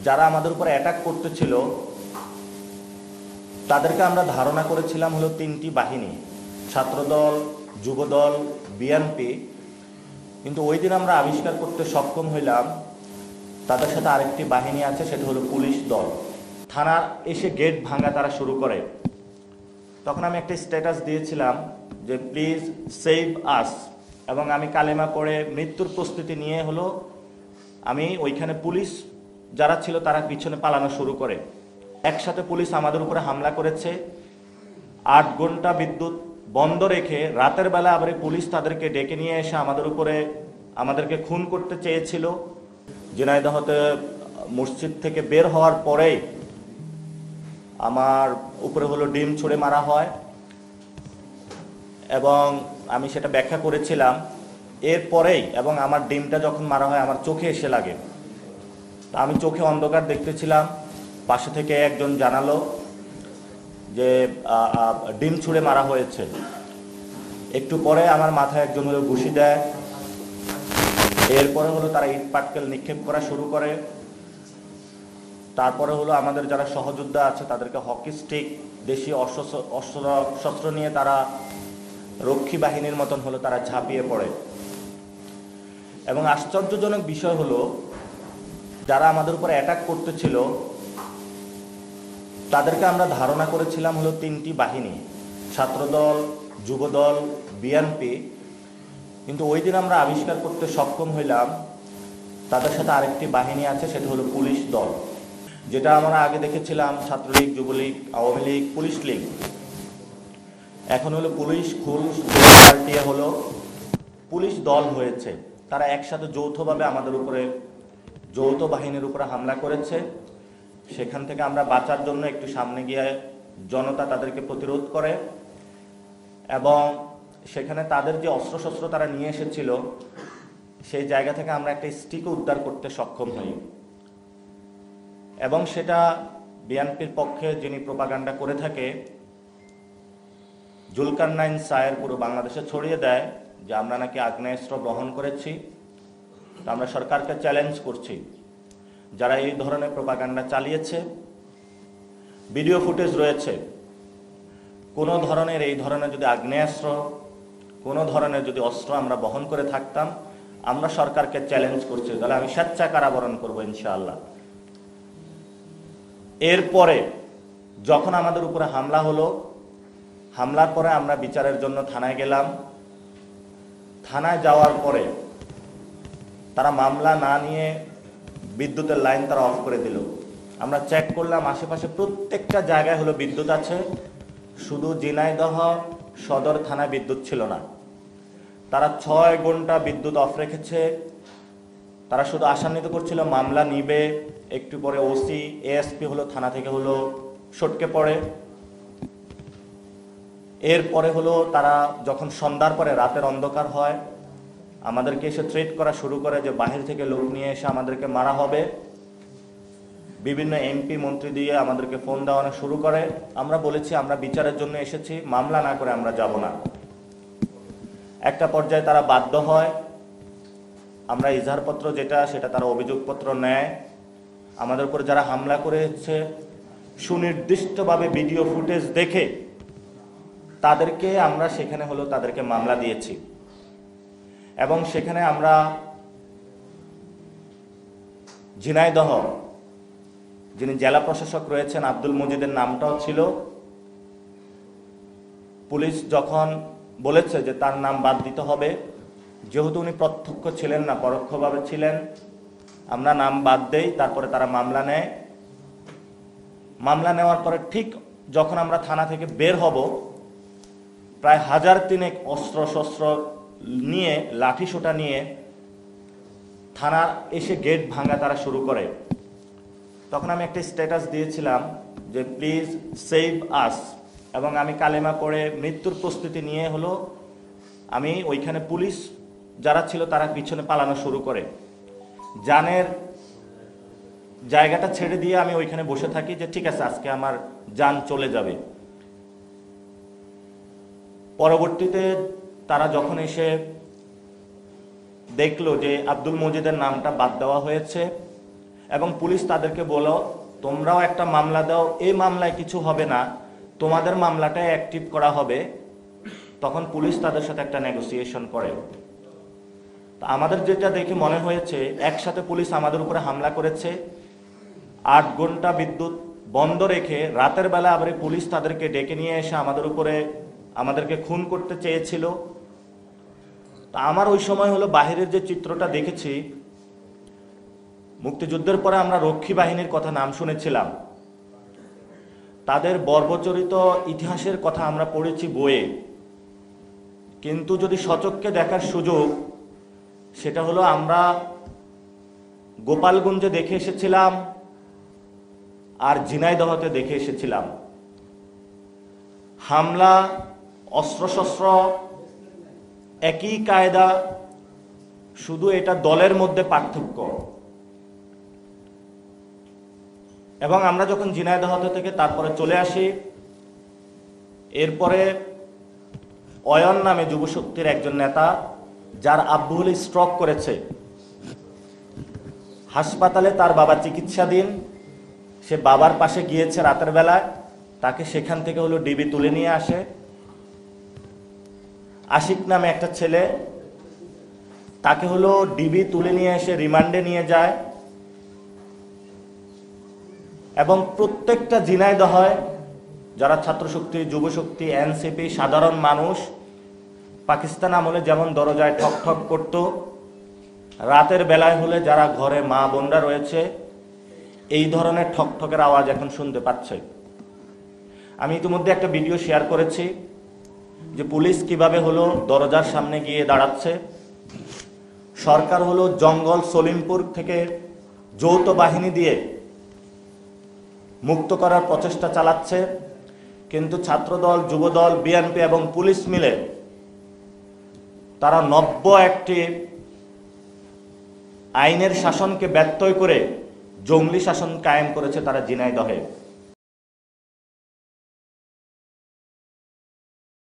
যারা আমাদের উপর অ্যাটাক করতেছিল তাদেরকে আমরা ধারণা করেছিলাম হলো তিনটি বাহিনী, ছাত্রদল, যুবদল, বিএনপি। কিন্তু ওই দিন আমরা আবিষ্কার করতে সক্ষম হইলাম তাদের সাথে আরেকটি বাহিনী আছে, সেটা হলো পুলিশ দল। থানার এসে গেট ভাঙা তারা শুরু করে। তখন আমি একটা স্ট্যাটাস দিয়েছিলাম যে প্লিজ সেভ আস, এবং আমি কালেমা পড়ে মৃত্যুর প্রস্তুতি নিয়ে হলো আমি ওইখানে পুলিশ যারা ছিল তারা পিছনে পালানো শুরু করে। একসাথে পুলিশ আমাদের উপরে হামলা করেছে। 8 ঘন্টা বিদ্যুৎ বন্ধ রেখে রাতের বেলা আবার পুলিশ তাদেরকে ডেকে নিয়ে এসে আমাদেরকে খুন করতে চেয়েছিল। ঝিনাইদহতে মসজিদ থেকে বের হওয়ার পরেই আমার উপরে হলো ডিম ছুঁড়ে মারা হয়, এবং আমি সেটা ব্যাখ্যা করেছিলাম এরপরেই। এবং আমার ডিমটা যখন মারা হয় আমার চোখে এসে লাগে, তা আমি চোখে অন্ধকার দেখতেছিলাম। পাশে থেকে একজন জানালো যে ডিম ছুঁড়ে মারা হয়েছে। একটু পরে আমার মাথায় একজন হলো ঘুষি দেয়। এরপরে হলো তারা ইট পাটকেল নিক্ষেপ করা শুরু করে। তারপরে হলো আমাদের যারা সহযোদ্ধা আছে তাদেরকে হকি স্টিক, দেশীয় অস্ত্র নিয়ে তারা রক্ষী বাহিনীর মতন হলো তারা ঝাঁপিয়ে পড়ে। এবং আশ্চর্যজনক বিষয় হলো যারা আমাদের উপর অ্যাটাক করতেছিল তাদেরকে আমরা ধারণা করেছিলাম হলো তিনটি বাহিনী, ছাত্রদল, যুবদল, বিএনপি। কিন্তু ওই দিন আমরা আবিষ্কার করতে সক্ষম হইলাম তাদের সাথে আরেকটি বাহিনী আছে, সেটা হলো পুলিশ দল। যেটা আমরা আগে দেখেছিলাম ছাত্রলীগ, যুবলীগ, আওয়ামী লীগ, পুলিশ লীগ। এখন হলো পুলিশ পাল্টিয়ে হলো পুলিশ দল হয়েছে। তারা একসাথে যৌথভাবে আমাদের উপরে, যৌথ বাহিনীর উপরে হামলা করেছে। সেখান থেকে আমরা বাঁচার জন্য একটু সামনে গিয়ে জনতা তাদেরকে প্রতিরোধ করে, এবং সেখানে তাদের যে অস্ত্রশস্ত্র তারা নিয়ে এসেছিল সেই জায়গা থেকে আমরা একটা স্টিকও উদ্ধার করতে সক্ষম হই। এবং সেটা বিএনপির পক্ষে যিনি প্রোপাগান্ডা করে থাকে জুলকারনাইন সায়ের পুরো বাংলাদেশে ছড়িয়ে দেয় যে আমরা নাকি আগ্নেয়াস্ত্র বহন করেছি। তো আমরা সরকারকে চ্যালেঞ্জ করছি, যারা এই ধরনের প্রোপাগান্ডা চালিয়েছে, ভিডিও ফুটেজ রয়েছে, কোনো ধরনের এই ধরনের যদি আগ্নেয়াস্ত্র, কোনো ধরনের যদি অস্ত্র আমরা বহন করে থাকতাম, আমরা সরকারকে চ্যালেঞ্জ করছি, তাহলে আমি স্বেচ্ছা কারাবরণ করবো ইনশাআল্লাহ। এরপরে যখন আমাদের উপরে হামলা হলো, হামলার পরে আমরা বিচারের জন্য থানায় গেলাম। থানায় যাওয়ার পরে তারা মামলা না নিয়ে বিদ্যুতের লাইন তারা অফ করে দিল। আমরা চেক করলাম আশেপাশে প্রত্যেকটা জায়গায় হলো বিদ্যুৎ আছে, শুধু ঝিনাইদহ সদর থানায় বিদ্যুৎ ছিল না। তারা 6 ঘন্টা বিদ্যুৎ অফ রেখেছে। তারা শুধু আশান্বিত করছিল মামলা নিবে। একটু পরে ওসি, এএসপি হলো থানা থেকে হলো সটকে পড়ে। এরপরে হলো তারা যখন সন্ধ্যার পরে রাতের অন্ধকার হয় আমাদেরকে এসে থ্রেট করা শুরু করে যে বাহির থেকে লোক নিয়ে এসে আমাদেরকে মারা হবে। বিভিন্ন এমপি মন্ত্রী দিয়ে আমাদেরকে ফোন দেওয়ানো শুরু করে। আমরা বলেছি আমরা বিচারের জন্য এসেছি, মামলা না করে আমরা যাব না। একটা পর্যায়ে তারা বাধ্য হয়, আমরা ইজহারপত্র সেটা তারা অভিযোগপত্র নেয়। আমাদের উপর যারা হামলা করেছে সুনির্দিষ্টভাবে ভিডিও ফুটেজ দেখে তাদেরকে আমরা সেখানে হলো তাদেরকে মামলা দিয়েছি। এবং সেখানে আমরা ঝিনাইদহ যিনি জেলা প্রশাসক রয়েছেন আব্দুল মজিদের নামটাও ছিল। পুলিশ যখন বলেছে যে তার নাম বাদ দিতে হবে, যেহেতু উনি প্রত্যক্ষ ছিলেন না, পরোক্ষভাবে ছিলেন, আমরা নাম বাদ দেই। তারপরে তারা মামলা নেয়। মামলা নেওয়ার পরে ঠিক যখন আমরা থানা থেকে বের হব, প্রায় 1003 অস্ত্র শস্ত্র নিয়ে, লাঠি সোটা নিয়ে থানার এসে গেট ভাঙা তারা শুরু করে। তখন আমি একটা স্ট্যাটাস দিয়েছিলাম যে প্লিজ সেভ আস, এবং আমি কালেমা পড়ে মৃত্যুর প্রস্তুতি নিয়ে হলো আমি ওইখানে পুলিশ যারা ছিল তারা পিছনে পালানো শুরু করে। জানের জায়গাটা ছেড়ে দিয়ে আমি ওইখানে বসে থাকি যে ঠিক আছে আজকে আমার জান চলে যাবে। পরবর্তীতে তারা যখন এসে দেখলো যে আব্দুল মজিদের নামটা বাদ দেওয়া হয়েছে এবং পুলিশ তাদেরকে বলো তোমরাও একটা মামলা দাও, এই মামলায় কিছু হবে না, তোমাদের মামলাটা অ্যাক্টিভ করা হবে। তখন পুলিশ তাদের সাথে একটা নেগোসিয়েশন করে। তা আমাদের যেটা দেখে মনে হয়েছে, একসাথে পুলিশ আমাদের উপরে হামলা করেছে, 8 ঘন্টা বিদ্যুৎ বন্ধ রেখে রাতের বেলা আবার পুলিশ তাদেরকে ডেকে নিয়ে এসে আমাদেরকে খুন করতে চেয়েছিল। তা আমার ওই সময় হলো বাহিরের যে চিত্রটা দেখেছি, মুক্তিযুদ্ধের পরে আমরা রক্ষী বাহিনীর কথা নাম শুনেছিলাম, তাদের বর্বচরিত ইতিহাসের কথা আমরা পড়েছি বইয়ে, কিন্তু যদি সচক্ষে দেখার সুযোগ, সেটা হলো আমরা গোপালগঞ্জে দেখে এসেছিলাম আর ঝিনাইদহতে দেখে এসেছিলাম। হামলা, অস্ত্রশস্ত্র একই কায়দা, শুধু এটা দলের মধ্যে পার্থক্য। এবং আমরা যখন ঝিনাইদহ থেকে তারপরে চলে আসি, এরপরে অয়ন নামে যুবশক্তির একজন নেতা, যার আব্বু হলে স্ট্রোক করেছে, হাসপাতালে তার বাবা চিকিৎসাধীন, সে বাবার পাশে গিয়েছে রাতের বেলায়, তাকে সেখান থেকে হলো ডিবি তুলে নিয়ে আসে। আশিক নামে একটা ছেলে, তাকে হলো ডিবি তুলে নিয়ে এসে রিমান্ডে নিয়ে যায়। এবং প্রত্যেকটা ঝিনাইদহে যারা ছাত্রশক্তি, যুবশক্তি, এনসিপি, সাধারণ মানুষ পাকিস্তান আমলে যেমন দরজায় ঠক ঠক করত, রাতের বেলায় হলে যারা ঘরে মা বোনরা রয়েছে এই ধরনের ঠকঠকের আওয়াজ এখন শুনতে পাচ্ছে। আমি ইতিমধ্যে একটা ভিডিও শেয়ার করেছি যে পুলিশ কিভাবে হলো দরজার সামনে গিয়ে দাঁড়াচ্ছে। সরকার হলো জঙ্গল সলিমপুর থেকে যৌথ বাহিনী দিয়ে মুক্ত করার প্রচেষ্টা চালাচ্ছে, কিন্তু ছাত্রদল, যুবদল, বিএনপি এবং পুলিশ মিলে তারা নব্য একটি আইনের শাসনকে ব্যত্যয় করে জঙ্গলি শাসন কায়েম করেছে তারা ঝিনাইদহে।